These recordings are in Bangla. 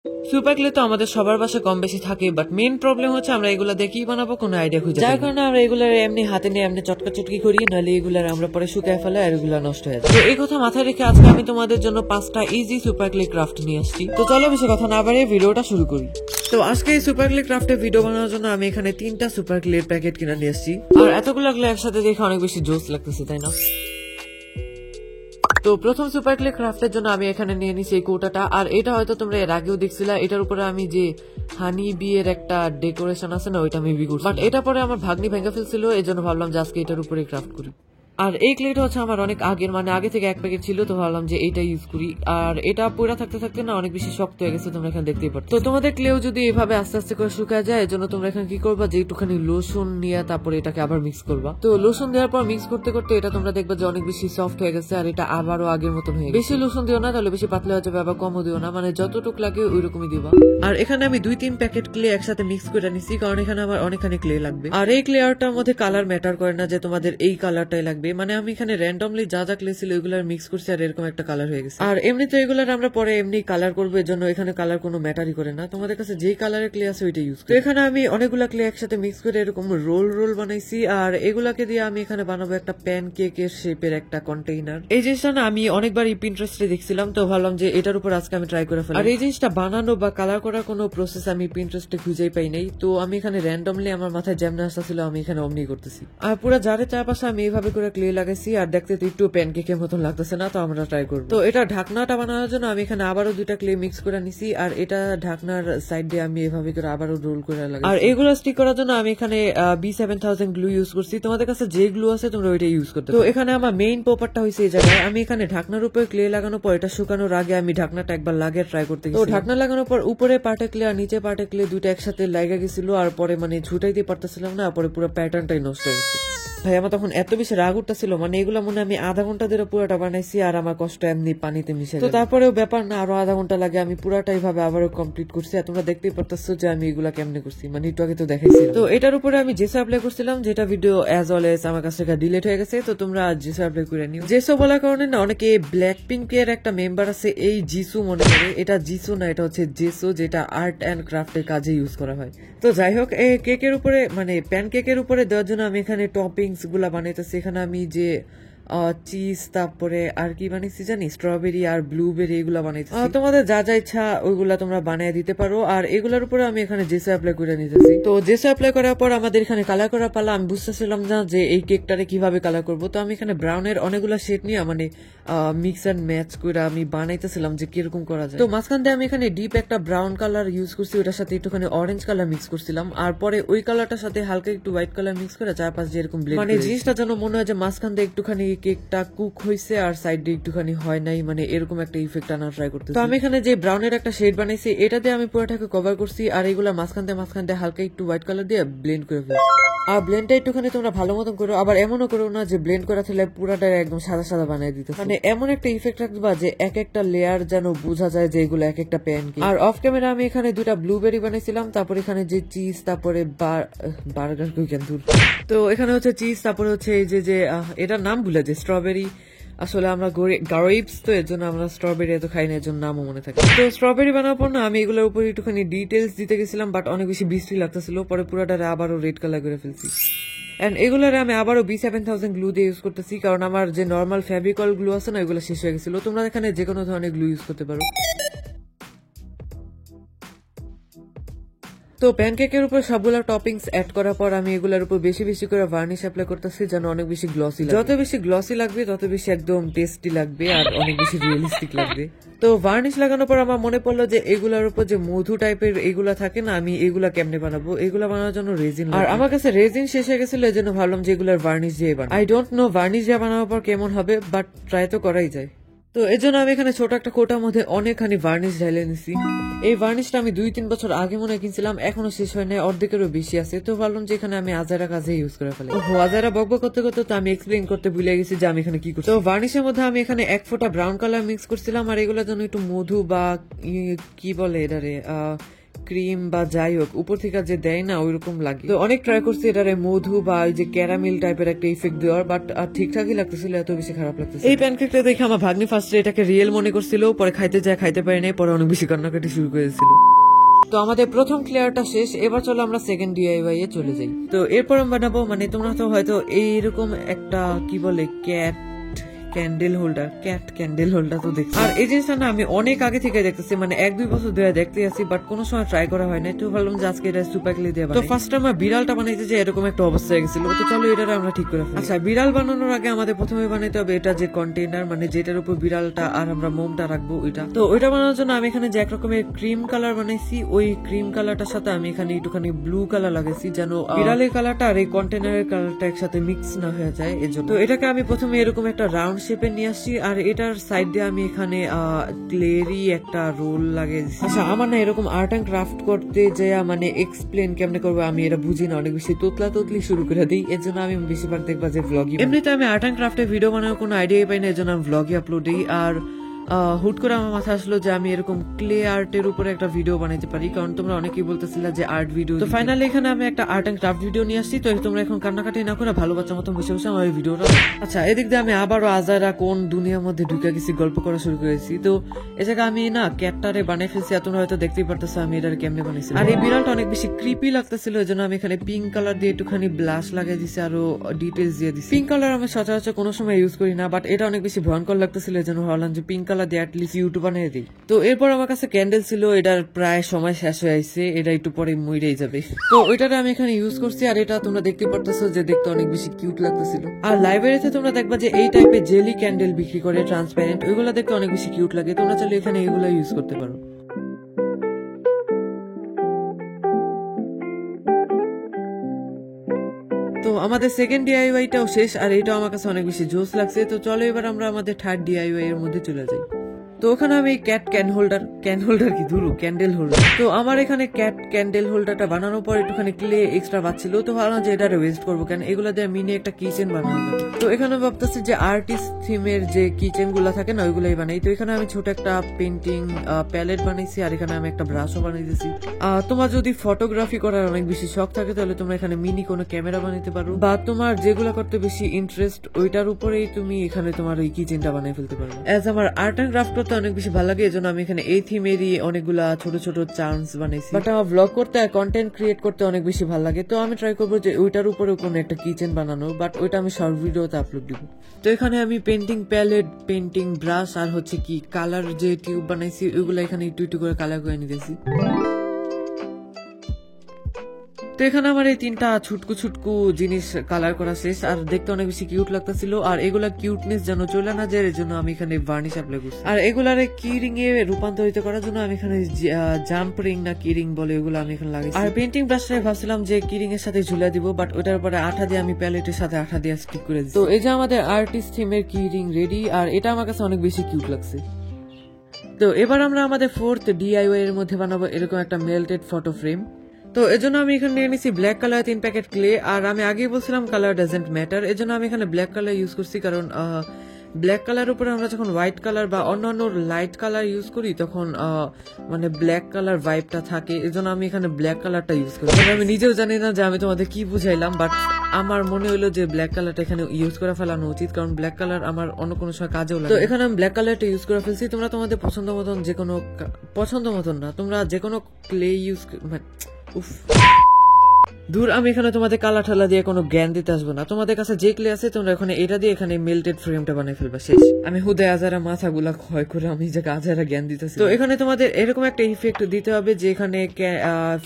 সুপার ক্লে তো আমাদের সবার বাসায় কম বেশি থাকে, বাট মেইন প্রবলেম হচ্ছে আমরা এগুলা দিয়ে কি বানাবো কোনো আইডিয়া খুঁজে, যার কারণে আমরা এগুলার এমনি হাতে নিয়ে এমনি চটকা চটকি করি, নাহলে এগুলার আমরা পরে শুকায় ফেলে আর এগুলা নষ্ট হয়ে যায়। তো এই কথা মাথায় রেখে আজকে আমি তোমাদের জন্য 5টা ইজি সুপার ক্লে ক্রাফট নিয়ে আসছি। তো চলো বেশি কথা না বাড়িয়ে ভিডিওটা শুরু করি। তো আজকে এই সুপার ক্লে ক্রাফটের ভিডিও বানানোর জন্য আমি এখানে 3টা সুপার ক্লের প্যাকেট কিনে নিয়ে আসছি। আর এতগুলো ক্লে একসাথে দেখে অনেক বেশি জোস লাগতেছে, তাই না? তো প্রথম সুপার ক্লে ক্রাফটের জন্য আমি এখানে নিয়ে নিছি এই কৌটাটা। আর এটা হয়তো তোমরা এর আগেও দেখছিলা, এটার উপরে আমি যে হানি বি এর একটা ডেকোরেশন আছে না, ওইটা আমি বি করছি, বাট এটা পরে আমার ভাগ্নি ভেঙে ফেলছিল, এই জন্য ভাবলাম যে আজকে এটার উপরে ক্রাফট করি। আর এই ক্লেটা হচ্ছে আমার অনেক আগের, মানে আগে থেকে এক প্যাকেট ছিল, তো ভাবলাম যে এইটা ইউজ করি। আর এটা পুরা থাকতে থাকতে না অনেক বেশি শক্ত হয়ে গেছে, তোমরা এখানে দেখতেই পারো। তো তোমাদের ক্লেও যদি এভাবে আস্তে আস্তে করে শুকায় যায়, এজন্য তোমরা এখানে কি করবা যে একটুখানি লোশন নিয়ে তারপরে এটাকে আবার মিক্স করবা। তো লোশন দেওয়ার পর মিক্স করতে করতে এটা তোমরা দেখবা যে অনেক বেশি সফট হয়ে গেছে, আর এটা আবারও আগের মতন হয়ে গেছে। বেশি লোশন দিও না, তাহলে বেশি পাতলা হয়ে যাবে, আবার কমও দিও না, মানে যতটুকু লাগে ওই রকমই দিবা। আর এখানে আমি 2-3 প্যাকেট ক্লে একসাথে মিক্স করে নিছি, কারণ এখানে আমার অনেকখানি ক্লে লাগবে। আর এই ক্লেয়ারটার মধ্যে কালার ম্যাটার করে না যে তোমাদের এই কালারটাই লাগবে, মানে আমি এখানে র্যান্ডমলি যা যা ক্লে ছিল ওইগুলার মিক্স করছি আর এরকম একটা কালার হয়ে গেছে। আর এমনিতে এগুলার আমরা পরে এমনি কালার করবো, এর জন্য এখানে কালার কোনো ম্যাটারই করে না, তোমাদের কাছে যেই কালারের ক্লে আছে ওইটা ইউজ করি। তো এখানে আমি অনেকগুলা ক্লে একসাথে মিক্স করে এরকম রোল রোল বানাইছি, আর এগুলাকে দিয়ে আমি এখানে বানাবো একটা প্যান কেকের শেপের একটা কন্টেইনার। এই জিনিসটা না আমি অনেকবার পিন্টারেস্টে দেখছিলাম, তো ভাবলাম যে এটার উপর আজকে আমি ট্রাই করে ফেলি। আর এই জিনিসটা বানানো বা কালার করার কোনো প্রসেস আমি পিন্টারেস্টে খুঁজেই পাই নাই, তো আমি এখানে র্যান্ডমলি আমার মাথায় যেমন আসছিল আমি এখানে অমনি করতেছি। আর পুরো জারের চারপাশে আমি এইভাবে করে ক্লে লাগাইছি, আর দেখতে তো একটু প্যানকেকের মতন লাগতেছে না, তো আমরা ট্রাই করবো। তো এটা ঢাকনাটা বানানোর জন্য আমি এখানে আবারও 2টা ক্লে মিক্স করে নিছি, আর এটা ঢাকনার সাইড দিয়ে আমি এভাবে করে আবারও রোল করে লাগাই। আর এগুলো স্টিক করার জন্য আমি এখানে B7000 গ্লু ইউজ করছি, তোমাদের কাছে যে গ্লু আছে তোমরা ওইটা ইউজ করতে। তো এখানে আমার মেইন পেপারটা হয়েছে এই জায়গায়, আমি এখানে ঢাকনার উপরে ক্লে লাগানোর পর এটা শুকানোর আগে আমি ঢাকনাটা একবার লাগিয়ে ট্রাই করতে গেছি। তো ঢাকনা লাগানোর পর উপরে পার্টে ক্লে আর নিচে পার্টে ক্লে দুইটা একসাথে লাগা গেছিল, আর পরে মানে ছুটাইতে পারতেছিলাম না, পরে পুরো প্যাটার্নটাই নষ্ট হয়ে গেছে। ভাই আমার তখন এত বেশি রাগ উঠতেছিল, মানে এগুলো মনে আমি আধা ঘন্টা ধরে পুরাটা বানাইছি, আর আমার কষ্ট এমনি পানিতে মিশে। তো তারপরেও ব্যাপার না, আরো আধা ঘন্টা লাগে, আমি পুরাটা এইভাবে আবারও কমপ্লিট করছি। আর তোমরা দেখতেই পারতেছো যে আমি এগুলা কেমনে করছি, মানে একটু আগে তো দেখাইছি। তো এটার উপরে আমি জেসো অ্যাপ্লাই করছিলাম, যেটা ভিডিও অ্যাজ অলওয়েজ আমার কাছ থেকে ডিলিট হয়ে গেছে, তো তোমরা জেসো অ্যাপ্লাই করে নিও। জেসো বলার কারণে না অনেকে ব্ল্যাক পিঙ্কের একটা মেম্বার আছে এই জিসু মনে করে, এটা জিসু না, এটা হচ্ছে জেসো, যেটা আর্ট এন্ড ক্রাফটের কাজে ইউজ করা হয়। তো যাই হোক, এই কেকের উপরে মানে প্যান কেকের উপরে দেওয়ার জন্য আমি এখানে টপিংস গুলা বানাইতেছি। এখানে আমি যে চিজ, তারপরে আর কি বানিয়েছি জানি, স্ট্রবেরি আর ব্লুবেরি, এগুলা বানাইতেছি। তোমাদের যা যা ইচ্ছা ওইগুলা তোমরা বানিয়ে দিতে পারো। আর এগুলার উপরে আমি এখানে জেসো অ্যাপ্লাই করে নিতেছি। তো জেসো অ্যাপ্লাই করার পর আমাদের এখানে কালার করা পালা। আমি বুঝতেছিলাম না যে এই কেকটারে কিভাবে কালার করবো, তো আমি এখানে ব্রাউনের অনেকগুলা শেড নিয়ে মানে মিক্স অ্যান্ড ম্যাচ করে আমি বানাইতেছিলাম যে কিরকম করা যায়। তো মাঝখান দিয়ে আমি এখানে ডিপ একটা ব্রাউন কালার ইউজ করছি, ওটার সাথে একটুখানি অরেঞ্জ কালার মিক্স করছিলাম, আর পরে ওই কালারটার সাথে হালকা একটু হোয়াইট কালার মিক্স করে চারপাশ দিয়ে এরকম ব্লেন্ড, মানে জিনিসটা যেন মনে হয় যে মাঝখান দিয়ে একটুখানি কেকটা কুক হয়েছে আর সাইড দিয়ে একটুখানি হয় নাই, মানে এরকম একটা ইফেক্ট আনার ট্রাই করতেছি। তো আমি এখানে যে ব্রাউনের একটা শেড বানাইছি এটা দিয়ে আমি পুরোটাকে কভার করছি, আর এগুলা মাঝখান দিয়ে হালকা একটু হোয়াইট কালার দিয়ে ব্লেন্ড করে ফেলছি। আর ব্লেন্ডটা একটুখানি তোমরা ভালো মতন করো, আবার এমনও করো না যে ব্লেন্ড করা থাকলে পুরাটা একদম সাদা সাদা বানিয়ে দিতে, মানে এমন একটা ইফেক্ট রাখবা যে এক একটা লেয়ার যেন বোঝা যায় যে এগুলো এক একটা প্যান কেক। আর অফ ক্যামেরা আমি এখানে 2টা ব্লুবেরি বানাইছিলাম, তারপর এখানে যে চিজ, তারপরে বার্গার দূর, তো এখানে হচ্ছে চিজ, তারপরে হচ্ছে এই যে এটার নাম ভুলে যে স্ট্রবেরি। আসলে আমরা গারিবস, তো এর জন্য আমরা স্ট্রবেরি এত খাই না, এর জন্য নামও মনে থাকে। তো স্ট্রবেরি বানানোর পর না আমি এগুলোর উপর একটুখানি ডিটেলস দিতে গেছিলাম, বাট অনেক বেশি বৃষ্টি লাগতেছিল, পরে পুরোটারে আবারও রেড কালার করে ফেলছি। এন্ড এগুলোর আমি আবারও B7000 গ্লু দিয়ে ইউজ করতেছি, কারণ আমার যে নর্মাল ফেভিকল গ্লু আছে না ওইগুলো শেষ হয়ে গেছিল। তোমরা এখানে যে কোনো ধরনের গ্লু ইউজ করতে পারো। তো প্যানকেকের উপর সবগুলো টপিংস অ্যাড করার পর আমি এগুলোর উপর বেশি বেশি করে ভার্নিশ অ্যাপ্লাই করতেছি, যেন অনেক বেশি গ্লসি লাগে। যত বেশি গ্লসি লাগবে তত বেশি একদম টেস্টি লাগবে আর অনেক বেশি রিয়েলিস্টিক লাগবে। তো ভার্নিশ লাগানোর পর আমার মনে পড়লো যে এগুলার উপর যে মধু টাইপের এগুলা থাকে না, আমি এগুলা কেমনে বানাবো। এগুলা বানানোর জন্য রেজিন, আর আমার কাছে রেজিন শেষ হয়ে গেছিল, এই জন্য ভাবলাম যে এগুলার ভার্নিশ দিয়ে বানাবো। আই ডোন্ট নো ভার্নিশ দিয়ে বানানোর পর কেমন হবে, বাট ট্রাই তো করাই যায়। তো এর জন্য আমি এখানে ছোট একটা কোটার মধ্যে অনেকখানি ভার্নিশ ঢেলে নিছি। এই ভার্নিশটা আমি 2-3 বছর আগে মনে কিনছিলাম, এখনো শেষ হয় নাই, অর্ধেকেরও বেশি আছে। তো ভাবলাম যে এখানে আমি আজারা কাজে ইউজ করে ফেলি। আজারা বকবক করতে করতে তো আমি এক্সপ্লেইন করতে ভুলে গেছি যে আমি এখানে কি করছি। তো ভার্নিশের মধ্যে আমি এখানে 1 ফোঁটা ব্রাউন কালার মিক্স করছিলাম, আর এগুলোর জন্য একটু মধু বা কি বলে এটারে ক্রিম বা যাই হোক উপর থেকে যে দেয় না ওইরকম লাগে। তো অনেক ট্রাই করছি এটারে মধু বা ওই যে ক্যারামেল টাইপের একটা ইফেক্ট দেওয়ার, বাট ঠিকঠাকই লাগতেছিল, এত বেশি খারাপ লাগতেছে। এই প্যানকেকটা দেখে আমার ভাগ্নি ফার্স্টে এটাকে রিয়েল মনে করছিল, পরে খাইতে পারি নাই, পরে অনেক বেশি কান্নাকাটি শুরু করেছিল। তো আমাদের প্রথম ক্লিয়ারটা শেষ, এবার চলো আমরা সেকেন্ড ডিআইওয়াই এ চলে যাই। তো এরপর আমি বানাবো, মানে তোমরা তো হয়তো এইরকম একটা কি বলে ক্যাট ক্যান্ডেল হোল্ডার তো দেখছি। আর এই জিনিসটা না আমি অনেক আগে থেকে দেখতেছি, মানে 1-2 বছর ধরে দেখতে আছি, বাট কোনো সময় ট্রাই করা হয় না। তো ভাবলাম যে আজকে এটা সুপার ক্লে দিয়ে বানাই। তো ফার্স্ট আমার বিড়ালটা বানাইতে যে এরকম একটা অবস্থা হয়ে গেছিল, তো চলো এটা আমরা ঠিক করে ফেলি। আচ্ছা, বিড়াল বানানোর আগে আমাদের প্রথমে বানাইতে হবে এটা যে কন্টেইনার, মানে যেটার উপর বিড়ালটা আর আমরা মোমটা রাখবো ওইটা। তো ওইটা বানানোর জন্য আমি এখানে যে এক রকমের ক্রিম কালার বানাইছি, ওই ক্রিম কালারটার সাথে আমি এখানে একটুখানি ব্লু কালার লাগাইছি, যেন বিড়ালের কালারটা আর এই কন্টেইনারের কালারটা একসাথে মিক্স না হয়ে যায় এজন্য। তো এটাকে আমি প্রথমে এরকম একটা রাউন্ড শেপে নিয়ে আসছি, আর এটার সাইড দিয়ে আমি এখানে ক্লেরি একটা রোল লাগিয়ে দিচ্ছি। আচ্ছা, আমার না এরকম আর্ট এন্ড ক্রাফট করতে যে মানে এক্সপ্লেন কেমনে করবো আমি এটা বুঝি না, অনেক বেশি তোতলি শুরু করে দিই, এর জন্য আমি বেশিরভাগ দেখবা যে ভ্লগই। এমনিতে আমি আর্ট এন্ড ক্রাফটের ভিডিও বানানোর কোনো আইডিয়াই পাই না, এর জন্য আমি ভ্লগই আপলোড দিই। আর হুট করে আমার মাথায় আসলো যে আমি এরকম ক্লে আর্টের উপরে একটা ভিডিও বানাইতে পারি, কারণ তোমরা অনেকেই বলতেছিলা যে আর্ট ভিডিও। তো ফাইনালি এখানে আমি একটা আর্ট এন্ড ক্রাফট ভিডিও নিয়ে আসছি। তো তোমরা এখন কান্নাকাটি না করে ভালো বাচ্চা মতো বসে বসে আমার ভিডিওটা। আচ্ছা, এদিক দিয়ে আমি আবারও আজারা কোন দুনিয়ার মধ্যে ঢুকে গেছি, গল্প করা শুরু করেছি। তো এ জায়গায় আমি না ক্যাটটারে বানিয়ে ফেলছি, তোমরা হয়তো দেখতেই পারতেছো আমি এটার কেমনে বানাইছি। আর এই বিড়ালটা অনেক বেশি ক্রিপি লাগতেছিল, এর জন্য আমি এখানে পিঙ্ক কালার দিয়ে একটুখানি ব্লাশ লাগিয়ে দিছি, আরো ডিটেলস দিয়ে দিছি। পিঙ্ক কালার আমি সচরাচর কোনো সময় ইউজ করি না, বাট এটা অনেক বেশি ভয়ঙ্কর লাগতেছিল, এর জন্য ভাবলাম যে পিঙ্ক কালার দিয়ে অ্যাটলিস্ট ইউটিউব বানিয়ে দিই। তো এরপর আমার কাছে ক্যান্ডেল ছিল, এটার প্রায় সময় শেষ হয়ে আসছে, এটা একটু পরে মরেই যাবে। তো ওইটারে আমি এখানে ইউজ করছি, আর এটা তোমরা দেখতে পারতেছো যে দেখতে অনেক বেশি কিউট লাগতেছিল। আর লাইব্রেরিতে তোমরা দেখবা যে এই টাইপের জেলি ক্যান্ডেল বিক্রি করে ট্রান্সপারেন্ট, ওইগুলো দেখতে অনেক বেশি কিউট লাগে, তোমরা চাইলে এখানে এগুলো ইউজ করতে পারো। তো আমাদের সেকেন্ড ডিআইওয়াইটাও শেষ, আর এটাও আমার কাছে অনেক বেশি জোস লাগছে। তো চলো এবার আমরা আমাদের থার্ড ডিআইওয়াই এর মধ্যে চলে যাই। তো ওখানে আমি ক্যান্ডেল হোল্ডার। তো আমার এখানে ক্যান্ডেল হোল্ডারটা বানানোর পর একটুখানি ক্লে এক্সট্রা বাঁচছিল, তো ভাবলাম যে এটা ওয়েস্ট করবো কেন, এগুলো দিয়ে মিনি একটা কিচেন বানানো যাবে। তো এখানে ভাবতেছি যে আর্টিস্ট থিমের যে কিচেন গুলা থাকে না ওইগুলাই বানাই। তো এখানে আমি ছোট একটা পেন্টিং প্যালেট বানাইছি, আর এখানে আমি একটা ব্রাশও বানাই দিয়েছি। তোমার যদি ফটোগ্রাফি করার অনেক বেশি শখ থাকে তাহলে তোমরা এখানে মিনি কোনো ক্যামেরা বানাইতে পারো, বা তোমার যেগুলা করতে বেশি ইন্টারেস্ট ওইটার উপরেই তুমি এখানে তোমার ওই কিচেনটা বানাই ফেলতে পারো। এজ আমার আর্ট এন্ড ক্রাফট করতে অনেক বেশি ভালো লাগে, এজন্য আমি এখানে এই থিমেরই অনেকগুলা ছোট ছোট চার্মস বানাইছি। বাট আমার ব্লগ করতে আর কন্টেন্ট ক্রিয়েট করতে অনেক বেশি ভালো লাগে, তো আমি ট্রাই করবো যে ওইটার উপরেও কোনো একটা কিচেন বানানো, বাট ওইটা আমি শর্ট ভিডিওতে আপলোড দিব। তো এখানে আমি পেন্টিং প্যালেট, পেন্টিং ব্রাশ আর হচ্ছে কি কালার যে টিউব বানাইছি ওইগুলো এখানে একটু একটু করে কালার করে নিতেছি। তো এখানে আমার এই তিনটা ছুটকু জিনিস কালার করা শেষ, আর দেখতে অনেক বেশি কিউট লাগতেছিল। আর এগুলা কিউটনেস যেন চলে না যায় এর জন্য আমি এখানে ভার্নিশ অ্যাপ্লাই করছি। আর এগুলারে কি রিং এ রূপান্তরিত করার জন্য আমি এখানে জাম্প রিং না কি রিং বলে ওগুলো আমি এখানে লাগাইছি। আর পেন্টিং ব্রাশটা ভাবছিলাম যে কি রিং এর সাথে ঝুলা দিব, বাট ওটার পরে আঠা দিয়ে আমি প্যালেটের সাথে আঠা দিয়ে স্টিক করে দিই। তো এই যে আমাদের আর্টিস্ট থিমের কি রিং রেডি, আর এটা আমার কাছে অনেক বেশি কিউট লাগছে। তো এবার আমরা আমাদের ফোর্থ ডিআইওয়াই এর মধ্যে বানাবো এরকম একটা মেল্টেড ফটো ফ্রেম। তো এজন্য আমি এখানে নিয়ে নিছি ব্ল্যাক কালার 3 প্যাকেট ক্লে, আর আমি আগেই বলছিলাম কালার ডাজেন্ট ম্যাটার, এজন্য আমি এখানে ব্ল্যাক কালার ইউজ করছি, কারণ ব্ল্যাক কালার উপরে আমরা যখন হোয়াইট কালার বা অন্যান্য লাইট কালার ইউজ করি তখন মানে ব্ল্যাক কালার ভাইবটা থাকে, এজন্য আমি এখানে ব্ল্যাক কালারটা ইউজ করি। আমি নিজেও জানি না যে আমি তোমাদের কি বুঝাইলাম, বাট আমার মনে হলো যে ব্ল্যাক কালারটা এখানে ইউজ করে ফেলানো উচিত, কারণ ব্ল্যাক কালার আমার অন্য কোনো সময় কাজেও লাগে। তো এখানে আমি ব্ল্যাক কালারটা ইউজ করে ফেলছি। তোমরা তোমাদের পছন্দ মতন না তোমরা যে কোনো ক্লে ইউজ দূর, আমি এখানে তোমাদের কালা ঠালা দিয়ে কোনো জ্ঞান দিতে আসবো না। তোমাদের কাছে যে ক্লে আছে তোমরা এখানে এটা দিয়ে এখানে মেল্টেড ফ্রেমটা বানিয়ে ফেলবা, শেষ। আমি হুদে আজারা মাথাগুলা ক্ষয় করে আমি যে আজারা জ্ঞান দিতেছি। তো এখানে তোমাদের এরকম একটা ইফেক্ট দিতে হবে যে এখানে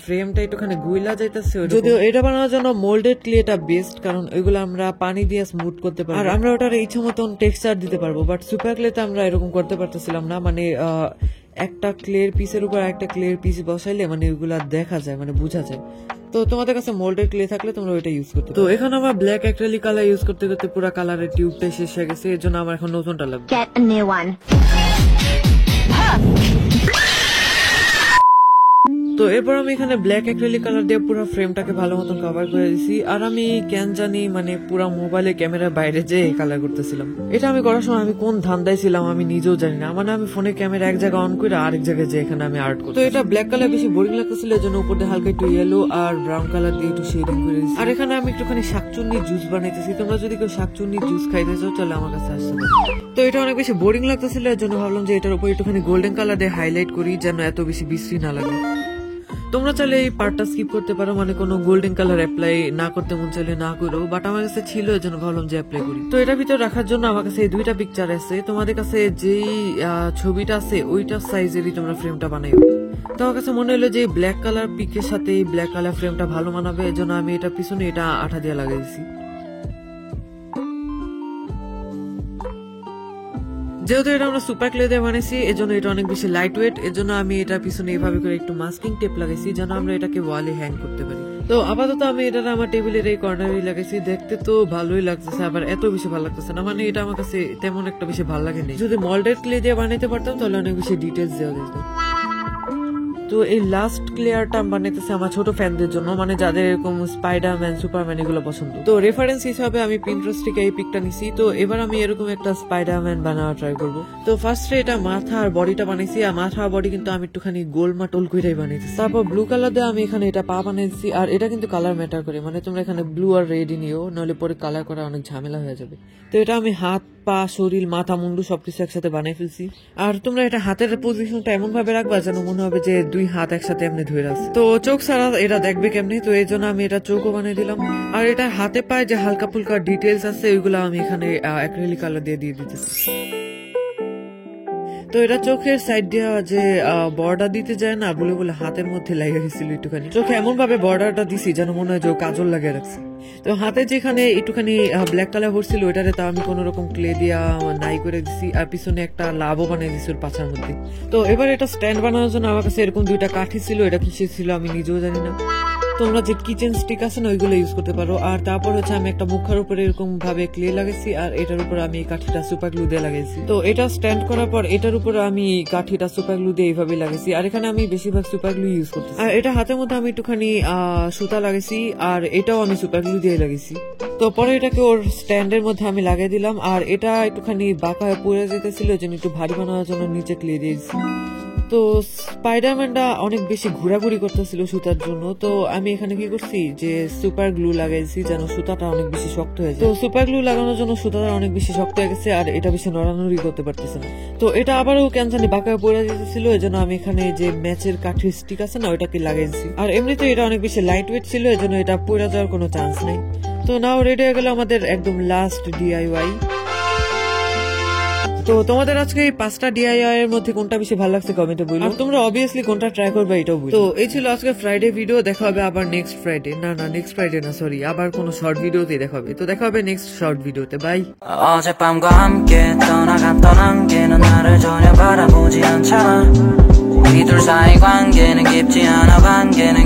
ফ্রেমটা একটুখানি গুইলা যাইতেছে, যদিও এটা বানানোর জন্য মোল্ডেড ক্লেটা বেস্ট, কারণ ওইগুলো আমরা পানি দিয়ে স্মুথ করতে পারবো, আর আমরা ওটার ইচ্ছা মতন টেক্সচার দিতে পারবো। বাট সুপার ক্লেতে আমরা এরকম করতে পারতেছিলাম না, মানে একটা ক্লের পিসের উপর একটা ক্লের পিস বসাইলে মানে ওইগুলা দেখা যায়, মানে বোঝা যায়। তো তোমাদের কাছে মোল্ডেড ক্লে থাকলে তোমরা ওইটা ইউজ করতে। তো এখানে আমার ব্ল্যাক অ্যাক্রিলিক কালার ইউজ করতে করতে পুরো কালারের টিউবটাই শেষ হয়ে গেছে, এর জন্য আমার এখন নতুনটা লাগবে। Get a new one. তো এরপর আমি এখানে ব্ল্যাক অ্যাক্রিলিক কালার দিয়ে পুরো ফ্রেমটাকে ভালো মতন কভার করে দিছি। আর আমি কেন জানি মানে পুরো মোবাইলে ক্যামেরার বাইরে যে কালার করতেছিলাম। এটা আমি করার সময় আমি কোন ধান্দায় ছিলাম আমি নিজেও জানি না। মানে আমি ফোনে ক্যামেরা এক জায়গায় অন করে আরেক জায়গায় যে এখানে আমি আর্ট করি। তো এটা ব্ল্যাক কালার বেশি বোরিং লাগতেছিল, এর জন্য উপর দিয়ে হালকা একটু ইয়েলো আর ব্রাউন কালার দিয়ে একটু শেডিং করে দিচ্ছি। আর এখানে আমি একটুখানি শাকচুন্নি জুস বানাইতেছি। তোমরা যদি কেউ শাকচুন্নি জুস খাইতে চাও তাহলে আমার কাছে আসতে পারো। তো এটা অনেক বেশি বোরিং লাগতেছিল, এর জন্য ভাবলাম যে এটার উপর একটুখানি গোল্ডেন কালার দিয়ে হাইলাইট করি যেন এত বেশি বিশ্রী না লাগে। তোমরা চাইলে এই পার্টটা স্কিপ করতে পারো, মানে কোনো গোল্ডেন কালার অ্যাপ্লাই না করতে মন চাইলে না করো, বাট আমার কাছে ছিল এর জন্য ভাবলাম যে অ্যাপ্লাই করি। তো এটা ভিতরে রাখার জন্য আমার কাছে এই দুইটা পিকচার আছে। তোমাদের কাছে যেই ছবিটা আছে ওইটা সাইজেরই তোমরা ফ্রেমটা বানাইও। তো আমার কাছে মনে হলো যে ব্ল্যাক কালার পিকের সাথে এই ব্ল্যাক কালার ফ্রেমটা ভালো মানাবে, এর জন্য আমি এটা পিছনে এটা আঠা দিয়ে লাগাইছি। যেহেতু এটা আমরা সুপার ক্লে দিয়ে বানাইছি এজন্য এটা অনেক বেশি লাইট ওয়েট, এর জন্য আমি এটা পিছনে এভাবে করে একটু মাস্কিং টেপ লাগাইছি যেন আমরা এটাকে ওয়ালে হ্যাং করতে পারি। তো আপাতত আমি এটা আমার টেবিলের এই কর্নারে লাগাইছি। দেখতে তো ভালোই লাগতেছে, আবার এত বেশি ভালো লাগতেছে না, মানে এটা আমার কাছে তেমন একটা বেশি ভালো লাগেনি। যদি মল্ডেড ক্লে দিয়ে বানাইতে পারতাম তাহলে অনেক বেশি ডিটেলস দেওয়া যেত। তো এই লাস্ট ক্লিয়ারটা আমি বানাইতেছি আমার ছোট ফ্যানদের জন্য, মানে যাদের এরকম স্পাইডারম্যান সুপারম্যান এগুলো পছন্দ। তো রেফারেন্স হিসাবে আমি পিন্টারেস্ট থেকে এই পিকটা নিছি। তো এবার আমি এরকম একটা স্পাইডারম্যান বানানোর ট্রাই করবো। তো ফার্স্টে এটা মাথা আর বডিটা বানাইছি, আর মাথা আর বডি কিন্তু আমি একটুখানি গোলমাটোল করেই বানাইছি। তারপর ব্লু কালার দিয়ে আমি এখানে এটা পা বানাইছি, আর এটা কিন্তু কালার ম্যাটার করে, মানে তোমরা এখানে ব্লু আর রেড নিও, নাহলে পরে কালার করা অনেক ঝামেলা হয়ে যাবে। তো এটা আমি হাত পা শরীর মাথা মুন্ডু সবকিছু একসাথে বানাই ফেলছি। আর তোমরা এটা হাতের পজিশনটা এমন ভাবে রাখবা যেন মনে হবে যে দুই হাত একসাথে এমনি ধরে আছে। তো চোখ ছাড়া এটা দেখবে কেমনি, তো এই জন্য আমি এটা চোখও বানিয়ে দিলাম। আর এটা হাতে পায়ে যে হালকা ফুলকা ডিটেলস আছে ওইগুলো আমি এখানে অ্যাক্রিলিক কালার দিয়ে দিতেছি। তো এটা চোখের সাইড দিয়ে যে বর্ডার দিতে যায় না বলে বলে হাতের মধ্যে লেগে গেছিল একটুখানি। চোখে এমন ভাবে বর্ডারটা দিছি যেন মনে হয় যে কাজল লাগিয়ে রাখছি। তো হাতে যেখানে একটুখানি ব্ল্যাক কালার ভরছিল ওইটারে তা আমি কোন রকম ক্লে দিয়া নাই করে দিছি, আর পিছনে একটা লাভও বানিয়ে দিছি ওর পাছার মধ্যে। তো এবার এটা স্ট্যান্ড বানানোর জন্য আমার কাছে এরকম দুইটা কাঠি ছিল, এটা কিসের ছিল আমি নিজেও জানি না। তোমরা যে কিচেন স্টিক আছে না ওইগুলো ইউজ করতে পারো। আর তারপর হচ্ছে আমি একটা মুখার উপরে এরকম ভাবে ক্লে লাগাইছি, আর এটার উপর আমি কাঠিটা সুপার গ্লু দিয়ে লাগাইছি। তো এটা স্ট্যান্ড করার পর এটার উপর আমি কাঠিটা সুপার গ্লু দিয়ে এইভাবে লাগাইছি, আর এখানে আমি বেশিরভাগ সুপার গ্লু ইউজ করতেছি। আর এটা হাতের মধ্যে আমি একটুখানি সুতা লাগাইছি, আর এটাও আমি সুপার গ্লু দিয়ে লাগাইছি। তো পরে এটাকে ওর স্ট্যান্ডের মধ্যে আমি লাগিয়ে দিলাম, আর এটা একটুখানি বাঁকা হয়ে পড়ে যেতেছিল যেন একটু ভারী বানানোর জন্য নিচে ক্লে দিয়েছি। তো স্পাইডারম্যানটা অনেক বেশি ঘোরাঘুরি করতেছিল সুতার জন্য, তো আমি এখানে কি করছি যে সুপার গ্লু লাগাইছি যেন সুতাটা অনেক বেশি শক্ত হয়ে যায়। তো সুপার গ্লু লাগানোর জন্য সুতাটা অনেক বেশি শক্ত হয়ে গেছে, আর এটা বেশি নড়ানড়ি করতে পারতেছে না। তো এটা আবারও কেন জানি বাঁকা পড়ে যেতেছিল, এই জন্য আমি এখানে যে ম্যাচের কাঠের স্টিক আছে না ওইটাকে লাগাইছি। আর এমনিতে এটা অনেক বেশি লাইট ওয়েট ছিল, এই জন্য এটা পড়ে যাওয়ার কোনো চান্স নেই। তো নাও রেডি হয়ে গেল আমাদের একদম লাস্ট ডিআইওয়াই। তো তোমাদের আজকে এই 5টা ডিআইওয়াই এর মধ্যে কোনটা বেশি ভালো লাগছে কমেন্টে বলো, আর তোমরা অবভিয়াসলি কোনটা ট্রাই করবে এটাও বলো। তো এই ছিল আজকে ফ্রাইডে ভিডিও, দেখা হবে আবার নেক্সট ফ্রাইডে, নেক্সট ফ্রাইডে না সরি, আবার কোনো শর্ট ভিডিওতে দেখা হবে। তো দেখা হবে নেক্সট শর্ট ভিডিওতে, বাই। 어젯밤과 함께 떠나갔던 안개는 나를 전혀 바라보지 않잖아. 우리 둘 사이 관계는 깊지 않아, 관계는